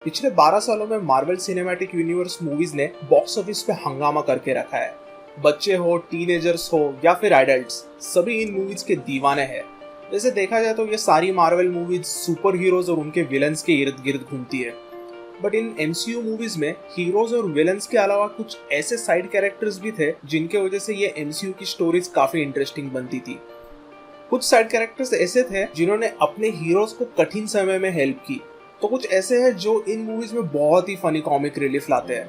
पिछले 12 सालों में मार्वल सिनेमैटिक यूनिवर्स मूवीज ने बॉक्स ऑफिस पे हंगामा करके रखा है। बच्चे हो, टीनेजर्स हो या फिर एडल्ट्स, सभी इन मूवीज के दीवाने हैं। वैसे देखा जाए तो ये सारी मार्वल मूवीज सुपर हीरोज और उनके विलन्स के इर्द गिर्द घूमती है। बट इन एमसीयू मूवीज में हीरोज और विलन्स के अलावा कुछ ऐसे साइड कैरेक्टर्स भी थे जिनके वजह से ये एमसीयू की स्टोरीज काफी इंटरेस्टिंग बनती थी। कुछ साइड कैरेक्टर्स ऐसे थे जिन्होंने अपने हीरोज को कठिन समय में हेल्प की, तो कुछ ऐसे हैं जो इन मूवीज में बहुत ही फनी कॉमिक रिलीफ लाते हैं।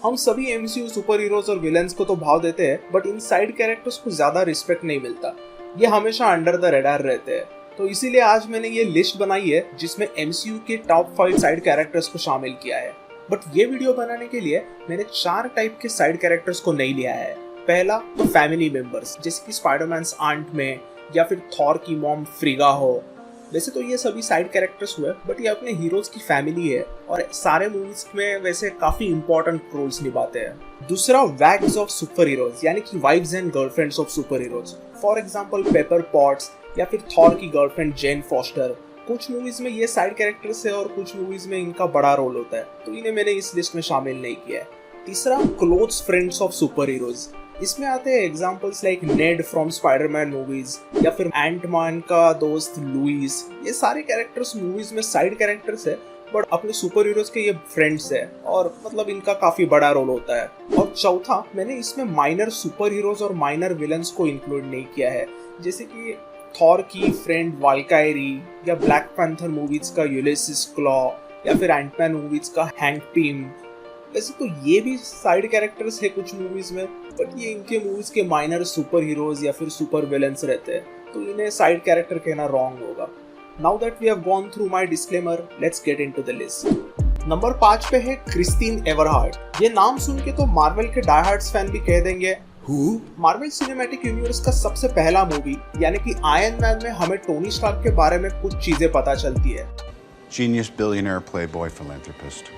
हम सभी एमसीयू सुपर हीरोज और विलेंस को तो भाव देते हैं, बट इन साइड कैरेक्टर्स को ज्यादा रिस्पेक्ट नहीं मिलता। ये हमेशा अंडर द रडार रहते हैं। तो इसीलिए आज मैंने ये लिस्ट बनाई है जिसमें एमसीयू के टॉप 5 साइड कैरेक्टर्स को शामिल किया है। बट ये वीडियो बनाने के लिए मैंने 4 टाइप के साइड कैरेक्टर्स को नहीं लिया है। पहला तो फैमिली मेंबर्स, जैसे कि स्पाइडरमैन्स आंट में या फिर थॉर की मॉम फ्रिगा हो। वैसे तो ये सभी साइड कैरेक्टर्स हुए, बट ये अपने हीरोज की फैमिली है और सारे मूवीज में वैसे काफी इंपॉर्टेंट रोल्स निभाते हैं। दूसरा, वैग्स ऑफ सुपर हीरोज, यानी कि wifes and girlfriends of super heroes. For example Pepper Potts या फिर थॉर की गर्लफ्रेंड जेन फॉस्टर। कुछ मूवीज में ये साइड कैरेक्टर्स है और कुछ मूवीज में इनका बड़ा रोल होता है, तो इन्हें मैंने इस लिस्ट में शामिल नहीं किया है। तीसरा, close friends of super heroes. इसमें आते हैं examples like Ned from Spiderman movies या फिर एंटमैन का दोस्त लुइस। ये सारे कैरेक्टर्स मूवीज में साइड कैरेक्टर्स है, बट अपने सुपर हीरोज के ये फ्रेंड्स है और मतलब इनका काफी बड़ा रोल होता है। और चौथा, मैंने इसमें माइनर सुपर हीरोज और माइनर विलन्स को इंक्लूड नहीं किया है, जैसे कि थॉर की फ्रेंड वाल्कायरी या ब्लैक पैंथर मूवीज का यूलिसिस क्लॉ या फिर एंटमैन मूवीज का हैंक पिम। वैसे तो ये भी साइड कैरेक्टर्स है कुछ मूवीज में, बट ये इनके मूवीज के माइनर सुपर हीरोज या फिर सुपर विलेंस रहते हैं, तो इन्हें साइड कैरेक्टर कहना रॉन्ग होगा। Now that we have gone through my disclaimer, let's get into the list. Number 5 पे है क्रिस्टीन एवरहार्ट। ये नाम सुन के तो मार्वल के डाई हार्ड्स फैन भी कह देंगे मार्वल सिनेमैटिक यूनिवर्स का सबसे पहला मूवी यानी कि आयरन मैन में हमें टोनी स्टार्क के बारे में कुछ चीजें पता चलती है। Genius billionaire playboy philanthropist.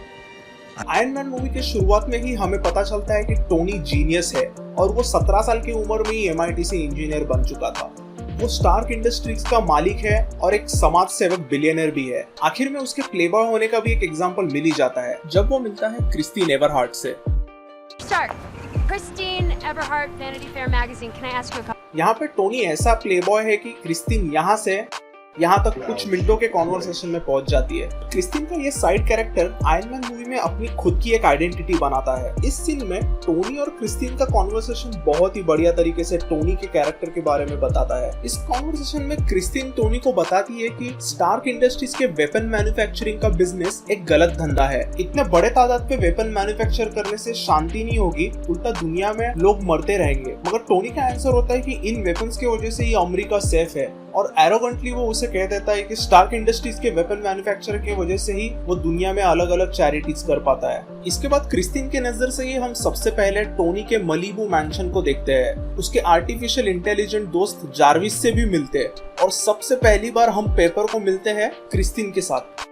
Iron Man movie के शुरुआत में ही हमें पता चलता है कि टोनी जीनियस है और वो 17 साल की उम्र में ही MIT से इंजीनियर बन चुका था। वो स्टार्क इंडस्ट्रीज का मालिक है और एक समाज सेवक बिलियनर भी है। आखिर में उसके प्लेबॉय होने का भी एक एग्जांपल मिल ही जाता है जब वो मिलता है क्रिस्टीन एवरहार्ट से। Christine Everhart, Vanity Fair magazine. Can I ask you a couple? यहाँ पे टोनी ऐसा प्लेबॉय है कि क्रिस्टीन यहाँ तक कुछ मिनटों के कॉन्वर्सेशन में पहुंच जाती है। क्रिस्टीन का ये side character iron Man movie में अपनी खुद की एक आइडेंटिटी बनाता है। इस सीन में टोनी और क्रिस्टीन का कॉन्वर्सेशन बहुत ही बढ़िया तरीके से टोनी के कैरेक्टर के बारे में बताता है। इस कॉन्वर्सेशन में क्रिस्टीन टोनी को बताती है कि स्टार्क इंडस्ट्रीज के वेपन मैन्युफैक्चरिंग का बिजनेस एक गलत धंधा है। इतने बड़े तादाद पे वेपन मैन्युफैक्चर करने से शांति नहीं होगी, उल्टा दुनिया में लोग मरते रहेंगे। मगर टोनी का आंसर होता है कि इन वेपन्स की वजह से ये अमेरिका सेफ है, और एरोगेंटली वो उसे कह देता है कि स्टार्क इंडस्ट्रीज के वेपन मैन्युफैक्चर की वजह से ही वो दुनिया में अलग अलग चैरिटीज कर पाता है। इसके बाद क्रिस्टीन के नजर से ही हम सबसे पहले टोनी के मलीबू मैंशन को देखते हैं। उसके आर्टिफिशियल इंटेलिजेंट दोस्त जार्विस से भी मिलते हैं और सबसे पहली बार हम पेपर को मिलते हैं क्रिस्टीन के साथ।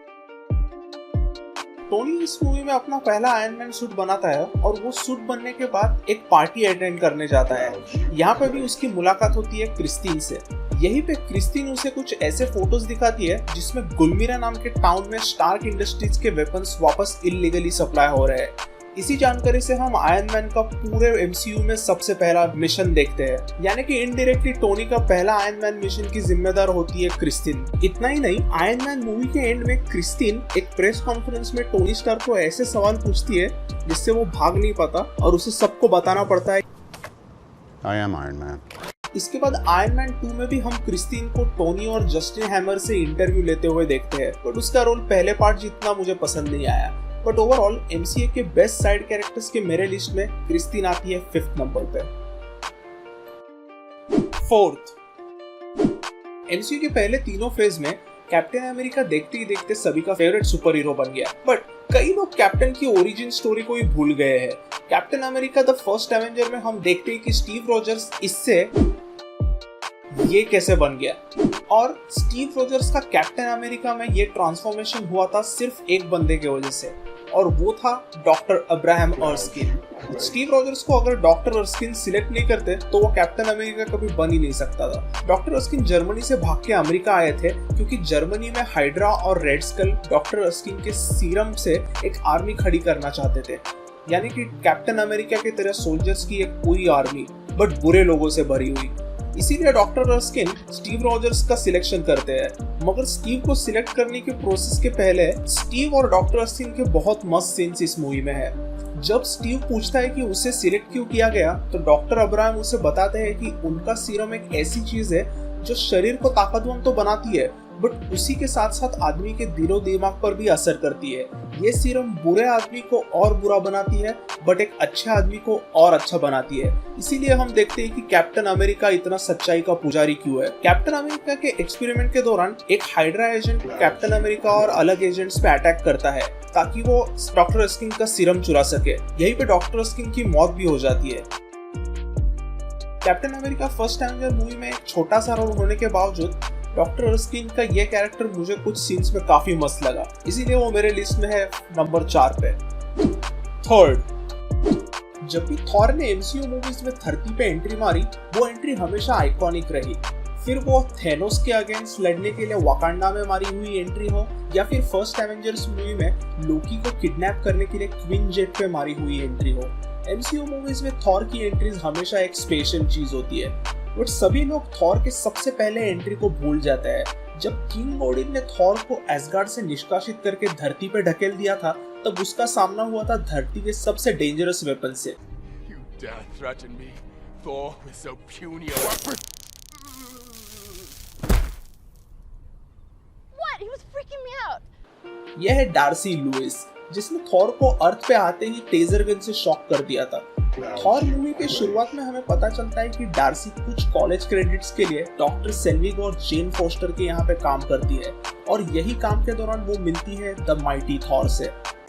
टोनी इस मूवी में अपना पहला आयरन मैन सूट बनाता है और वो सूट बनने के बाद एक पार्टी अटेंड करने जाता है। यहाँ पे भी उसकी मुलाकात होती है क्रिस्टीन से। यहीं पे क्रिस्टीन उसे कुछ ऐसे फोटोज दिखाती है जिसमें गुलमिरा नाम के टाउन में स्टार्क इंडस्ट्रीज के वेपन्स वापस इल्लीगली सप्लाई हो रहे हैं। इसी जानकारी से हम आयरन मैन का पूरे एमसीयू में सबसे पहला मिशन देखते हैं, यानी कि इनडायरेक्टली टोनी का पहला आयरन मैन मिशन की जिम्मेदार होती है क्रिस्टीन। इतना ही नहीं, आयरन मैन मूवी के एंड में क्रिस्टीन एक प्रेस कॉन्फ्रेंस में टोनी स्टार्क को ऐसे सवाल पूछती है जिससे वो भाग नहीं पाता और उसे सबको बताना पड़ता है I am Iron Man. इसके बाद आयरन मैन 2 में भी हम क्रिस्टीन को टोनी और जस्टिन हैमर से इंटरव्यू लेते हुए देखते हैं, बट उसका रोल पहले पार्ट जितना मुझे पसंद नहीं आया। बट ओवरऑल MCU के बेस्ट साइड कैरेक्टर्स के मेरे लिस्ट में क्रिस्टीन आती है 5th नंबर पे। 4th, MCU के पहले तीनों फेज में कैप्टन अमेरिका देखते ही देखते सभी का फेवरेट सुपर हीरो बन गया, बट कई लोग कैप्टन की ओरिजिन स्टोरी को ही भूल गए हैं। Captain America the first Avenger में हम देखते हैं कि स्टीव रॉजर्स इससे ये कैसे बन गया, और स्टीव रॉजर्स का कैप्टन अमेरिका में ये ट्रांसफॉर्मेशन हुआ था सिर्फ एक बंदे की वजह से। और वो था doctor Abraham Erskine. Steve Rogers को अगर डॉक्टर अर्स्किन सिलेक्ट नहीं करते तो वो कैप्टन अमेरिका कभी बन ही नहीं सकता था। डॉक्टर अर्स्किन जर्मनी से भाग के अमेरिका आए थे क्योंकि जर्मनी में हाइड्रा और रेड स्कल डॉक्टर अर्स्किन के सीरम से एक आर्मी खड़ी करना चाहते थे, यानी कि कैप्टन अमेरिका की तरह सोल्जर्स की एक पूरी आर्मी, बट बुरे लोगों से भरी हुई। इसीलिए डॉक्टर अर्स्किन स्टीव रॉजर्स का सिलेक्शन करते हैं। मगर स्टीव को सिलेक्ट करने के प्रोसेस के पहले स्टीव और डॉक्टर अर्स्किन के बहुत मस्त सीन्स इस मूवी में है। जब स्टीव पूछता है कि उसे सिलेक्ट क्यों किया गया तो डॉक्टर अब्राहम उसे बताते हैं कि उनका सीरम एक ऐसी चीज है जो शरीर को ताकतवर तो बनाती है बट उसी के साथ साथ आदमी के दिलो दिमाग पर भी असर करती है। ये सीरम बुरे आदमी को और बुरा बनाती है बट एक अच्छे आदमी को और अच्छा बनाती है। इसीलिए हम देखते हैं कि कैप्टन अमेरिका इतना सच्चाई का पुजारी क्यों है। कैप्टन अमेरिका के एक्सपेरिमेंट के दौरान एक हाइड्रा एजेंट कैप्टन अमेरिका और अलग एजेंट्स पे अटैक करता है ताकि वो डॉक्टर अर्स्किन का सीरम चुरा सके। यहीं पे डॉक्टर अर्स्किन की मौत भी हो जाती है। Captain America first Avenger movie में एक छोटा सा रोल होने के बावजूद डॉक्टर अर्स्किन का ये कैरेक्टर मुझे कुछ सीन्स में काफी मस्त लगा, इसीलिए वो मेरे लिस्ट में है नंबर 4 पे। थर्ड, जब भी थॉर ने एमसीयू मूवीज में धरती पे एंट्री मारी वो एंट्री हमेशा आइकॉनिक रही। फिर वो थेनोस के अगेंस्ट लड़ने के लिए वाकांडा में मारी हुई एंट्री हो या फिर फर्स्ट एवेंजर्स मूवी में लोकी को किडनैप करने के लिए क्वीन जेट पे मारी हुई एंट्री हो। एमसीयू मूवीज में थॉर की एंट्रीज हमेशा एक स्पेशल चीज होती है, बट सभी लोग थॉर के सबसे पहले एंट्री को भूल जाते हैं। जब किंग ओडिन ने थॉर को एसगार्ड से निष्कासित करके धरती पे ढकेल दिया था तब उसका सामना हुआ था धरती के सबसे डेंजरस वेपन से। You dare threaten me, Thor, with so puny a weapon? What? He was freaking me out. यह है डार्सी लुइस जिसने थॉर को अर्थ पे आते ही टेजर गन से शॉक कर दिया था। थॉर मूवी के शुरुआत में हमें पता चलता है कि डार्सी कुछ कॉलेज क्रेडिट्स के लिए डॉक्टर सेल्विग और जेन फोस्टर के यहाँ पे काम करती है और यही काम के दौरान वो मिलती है द माइटी थॉर से।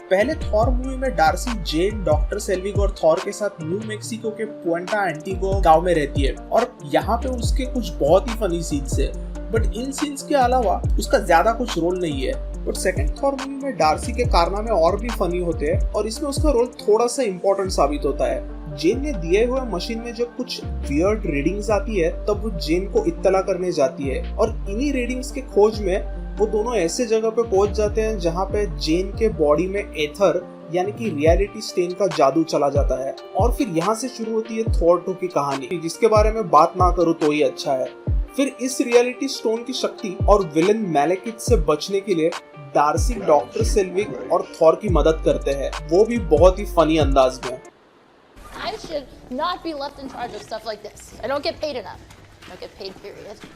पहले थॉर मूवी में डार्सी जेन, डॉक्टर सेल्विग और थॉर के साथ न्यू मेक्सिको के पुएंटा एंटीगो गांव में रहती है और यहाँ पे उसके कुछ बहुत ही फनी सीन्स है, बट इन सीन्स के अलावा उसका ज्यादा कुछ रोल नहीं है। बट सेकंड थॉर मूवी में डार्सी के कारनामे और भी फनी होते हैं और इसमें उसका रोल थोड़ा सा इम्पोर्टेंट साबित होता है। जेन ने दिए हुए मशीन में जब कुछ वियर्ड रीडिंग्स आती है तब वो जेन को इत्तला करने जाती है और इन्हीं रीडिंग्स के खोज में वो दोनों ऐसे जगह पे पहुंच जाते हैं जहाँ पे जेन के बॉडी में एथर यानी कि रियलिटी स्टेन का जादू चला जाता है और फिर यहाँ से शुरू होती है थॉर 2 की कहानी, जिसके बारे में बात ना करूँ तो ही अच्छा है। फिर इस रियलिटी स्टोन की शक्ति और विलन मैलेकिथ से बचने के लिए डार्सी डॉक्टर सेल्विग और थॉर की मदद करते हैं, वो भी बहुत ही फनी अंदाज में। I should not be left in charge of stuff like this. I don't get paid enough. I don't get paid, period.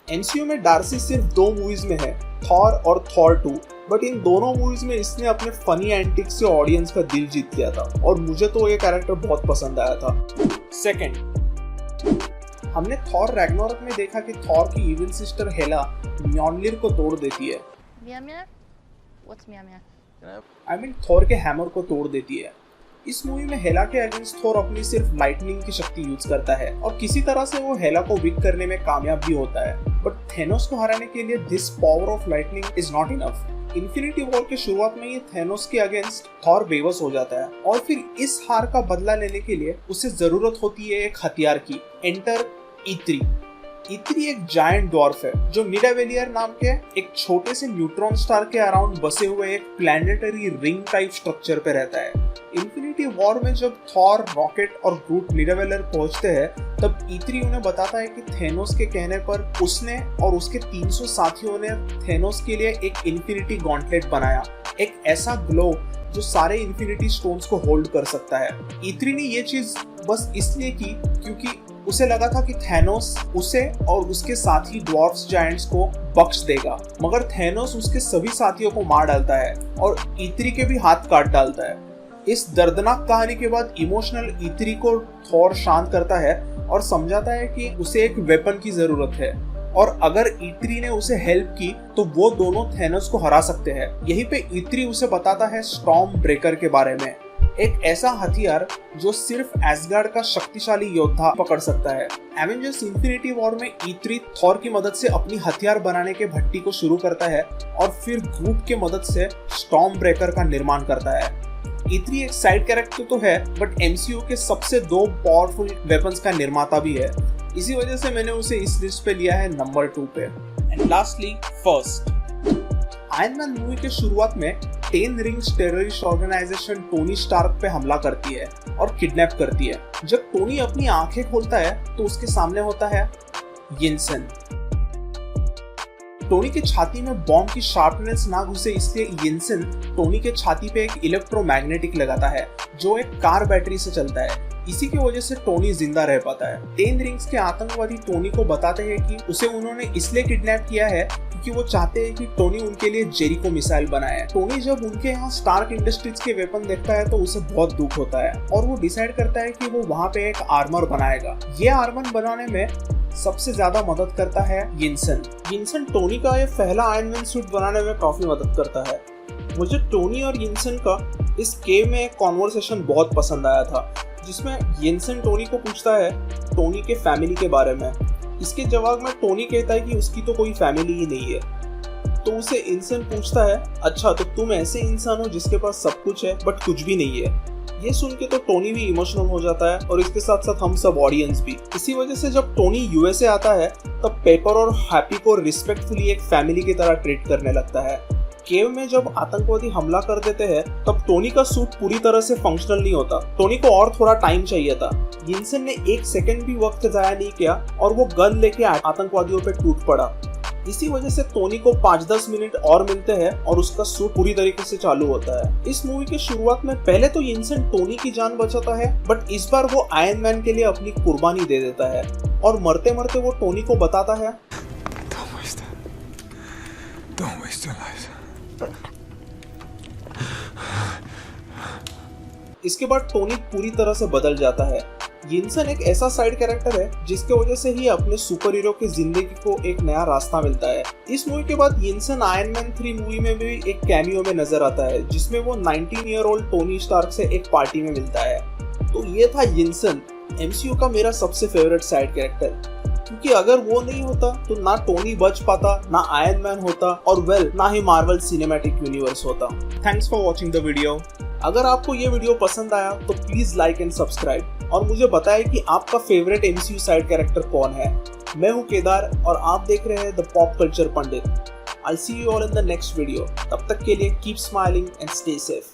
MCU में डार्सी सिर्फ 2 मूवीज में है, थॉर और थॉर 2, बट इन दोनों मूवीज में इसने अपने फनी एंटिक्स से ऑडियंस का दिल जीत लिया था और मुझे तो ये कैरेक्टर बहुत पसंद आया था। सेकंड, हमने थॉर रैग्नारोक में देखा कि थॉर की इविल सिस्टर हेला म्योनलिर को तोड़ देती है। Mjolnir? What's Mjolnir? I mean Thor के हैमर को तोड़ देती है। इस मूवी में हेला के अगेंस्ट थॉर अपनी सिर्फ लाइटनिंग की शक्ति यूज करता है और किसी तरह से वो हेला को वीक करने में कामयाब भी होता है, बट थेनोस को हराने के लिए this power of lightning is not enough. Infinity war के शुरुआत में ये थेनोस के अगेंस्ट थॉर बेबस हो जाता है और फिर इस हार का बदला लेने के लिए उसे जरूरत होती है एक हथियार की। Enter E3। E3 एक जायंट ड्वार्फ है जो निडावेलियर नाम के एक छोटे से न्यूट्रॉन स्टार के अराउंड बसे हुए एक प्लैनेटरी रिंग टाइप स्ट्रक्चर पे रहता है। इन्फिनिटी वॉर में जब थॉर, रॉकेट और ग्रूट निडावेलियर पहुंचते हैं तब E3 उन्हें बताता है कि थेनोस के कहने पर उसने और उसके 300 साथियों ने थेनोस के लिए एक इन्फिनिटी गॉन्टलेट बनाया, एक ऐसा ग्लो जो सारे इन्फिनिटी स्टोन्स को होल्ड कर सकता है। E3 ने ये चीज बस इसलिए की क्योंकि उसे लगा था कि थेनोस उसे और उसके साथी ड्वार्फ्स जायंट्स को बख्श देगा, मगर थेनोस उसके सभी साथियों को मार डालता है और E3 के भी हाथ काट डालता है। इस दर्दनाक कहानी के बाद इमोशनल E3 को थॉर शांत करता है और समझाता है कि उसे एक वेपन की जरूरत है और अगर E3 ने उसे हेल्प की तो वो दोनों थेनोस को हरा सकते हैं। यहीं पे E3 उसे बताता है स्टॉर्म ब्रेकर के बारे में। एक ऐसा हथियार जो सिर्फ एसगार्ड का शक्तिशाली योद्धा पकड़ सकता है। एवेंजर्स इन्फिनिटी वॉर में E3 थॉर की मदद से अपनी हथियार बनाने के भट्टी को शुरू करता है और फिर ग्रूट के मदद से स्टॉर्म ब्रेकर का निर्माण करता है। E3 एक साइड कैरेक्टर तो है, बट MCU के सबसे 2 पावरफुल वेपन्स का निर्माता भी है। इसी वजह से मैंने उसे इस लिस्ट पे लिया है नंबर 2 पे। And lastly first, Iron Man movie के शुरुआत में 10 rings terrorist organisation Tony Stark पे हमला करती है और किडनैप करती है। जब टोनी अपनी आंखें खोलता है तो उसके सामने होता है यिनसेन। टोनी के छाती में बॉम्ब की शार्पनेस ना घुसे इसलिए यिनसेन टोनी के छाती पे एक इलेक्ट्रोमैग्नेटिक लगाता है जो एक कार बैटरी से चलता है। इसी की वजह से टोनी जिंदा रह पाता है। 10 रिंग्स के आतंकवादी टोनी को बताते हैं कि उसे उन्होंने इसलिए किडनैप किया है क्योंकि वो चाहते हैं कि टोनी उनके लिए जेरिको मिसाइल बनाए। टोनी जब उनके यहाँ स्टार्क इंडस्ट्रीज के वेपन देखता है तो उसे बहुत दुख होता है और वो डिसाइड करता है कि वो वहाँ पे एक आर्मर बनाएगा। ये आर्मर बनाने में सबसे ज्यादा मदद करता है यिनसेन। यिनसेन टोनी का ये पहला आयरन मैन सूट बनाने में काफी मदद करता है। मुझे टोनी और यिनसेन का इस केव में एक कॉन्वर्सेशन बहुत पसंद आया था जिसमें यिनसेन टोनी को पूछता है टोनी के फैमिली के बारे में। इसके जवाब में टोनी कहता है कि उसकी तो कोई फैमिली ही नहीं है। तो उसे यिनसेन पूछता है, अच्छा तो तुम ऐसे इंसान हो जिसके पास सब कुछ है बट कुछ भी नहीं है। ये सुन के तो टोनी भी इमोशनल हो जाता है और इसके साथ साथ हम सब ऑडियंस भी। इसी वजह से जब टोनी USA आता है तब पेपर और हैप्पी को रिस्पेक्टफुली एक फैमिली की तरह ट्रीट करने लगता है। केव में जब आतंकवादी हमला कर देते हैं तब टोनी का सूट पूरी तरह से फंक्शनल नहीं होता। टोनी को और थोड़ा टाइम चाहिए था। यिनसेन ने 1 सेकंड भी वक्त जाया नहीं किया और वो गन लेके आतंकवादियों पे टूट पड़ा। इसी वजह से टोनी को 5-10 मिनट और मिलते हैं और उसका सूट पूरी तरीके से चालू होता है। इस मूवी के शुरुआत में पहले तो यिनसेन टोनी की जान बचाता है बट इस बार वो आयरन मैन के लिए अपनी कुर्बानी दे देता है और मरते मरते वो टोनी को बताता है, Don't waste your life. इसके बाद टोनी पूरी तरह से बदल जाता है। यिनसेन एक ऐसा साइड कैरेक्टर है जिसके वजह से ही अपने सुपर हीरो की जिंदगी को एक नया रास्ता मिलता है। इस मूवी के बाद यिनसेन आयरन मैन 3 मूवी में भी एक कैमियो में नजर आता है जिसमें वो 19 ईयर ओल्ड टोनी स्टार्क से एक पार्टी में मिलता है। तो ये था यिनसेन, MCU का मेरा सबसे फेवरेट साइड कैरेक्टर, क्योंकि अगर वो नहीं होता तो ना टोनी बच पाता, ना आयरन मैन होता और ना ही मार्वल सिनेमैटिक यूनिवर्स होता। Thanks for watching the video. अगर आपको ये वीडियो पसंद आया तो प्लीज लाइक एंड सब्सक्राइब और मुझे बताएं कि आपका फेवरेट MCU साइड कैरेक्टर कौन है। मैं हूँ केदार और आप देख रहे हैं the pop culture Pandit. I'll see you all in the next video. तब तक के लिए keep smiling and stay safe.